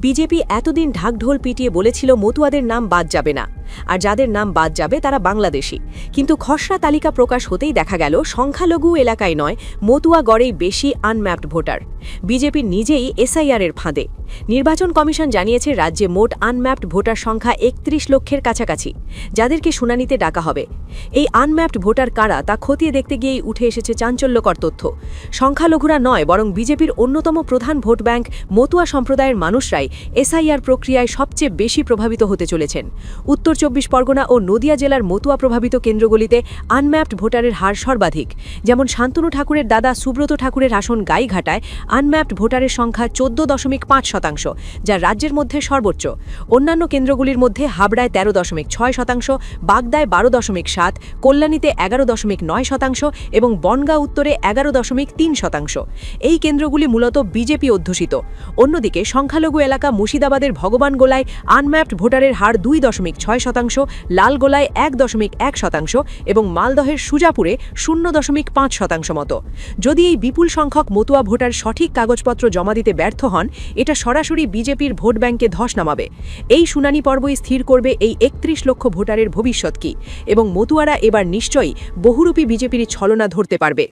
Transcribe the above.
BJP এতদিন ঢাকঢোল পিটিয়ে বলেছিল মতুয়াদের নাম বাদ যাবে না, আর যাদের নাম বাদ যাবে তারা বাংলাদেশি। কিন্তু খসড়া তালিকা প্রকাশ হতেই দেখা গেল সংখ্যালঘু এলাকায় নয়, মতুয়া গড়েই বেশি আনম্যাপড ভোটার। বিজেপি নিজেই এসআইআর এর ফাঁদে। নির্বাচন কমিশন জানিয়েছে রাজ্যে মোট আনম্যাপড ভোটার সংখ্যা ৩১ লক্ষের কাছাকাছি, যাদেরকে শুনানিতে ডাকা হবে। এই আনম্যাপড ভোটার কারা তা খতিয়ে দেখতে গিয়েই উঠে এসেছে চাঞ্চল্যকর তথ্য। সংখ্যালঘুরা নয়, বরং বিজেপির অন্যতম প্রধান ভোট ব্যাংক মতুয়া সম্প্রদায়ের মানুষরাই এসআইআর প্রক্রিয়ায় সবচেয়ে বেশি প্রভাবিত হতে চলেছেন। উত্তর ২৪ পরগনা ও নদিয়া জেলার মতুয়া প্রভাবিত কেন্দ্রগুলিতে আনম্যাপড ভোটারের হার সর্বাধিক। যেমন শান্তনু ঠাকুরের দাদা সুব্রত ঠাকুরের আসন গাইঘাটায় আনম্যাপড ভোটারের সংখ্যা ১৪.৫%, যা রাজ্যের মধ্যে সর্বোচ্চ। অন্যান্য কেন্দ্রগুলির মধ্যে হাবড়ায় ১৩.৬%, বাগদায় ১২.৭%, কল্যাণীতে ১১.৯% এবং বনগাঁ উত্তরে ১১.৩%। এই কেন্দ্রগুলি মূলত বিজেপি অধ্যুষিত। অন্যদিকে সংখ্যালঘু এলাকা মুর্শিদাবাদের ভগবানগোলায় আনম্যাপড ভোটারের হার ২.৬%, লালগোলায় ১.১% এবং মালদহের সুজাপুরে ০.৫% মতো। যদি এই বিপুল সংখ্যক মতুয়া ভোটার সঠিক কাগজপত্র জমা দিতে ব্যর্থ হন, এটা সরাসরি বিজেপির ভোট ব্যাংকে ধস নামাবে। এই শুনানি পর্বই স্থির করবে এই ৩১ লক্ষ ভোটারের ভবিষ্যৎ কী, এবং মতুয়ারা এবার নিশ্চয়ই বহুরূপী বিজেপির ছলনা ধরতে পারবে।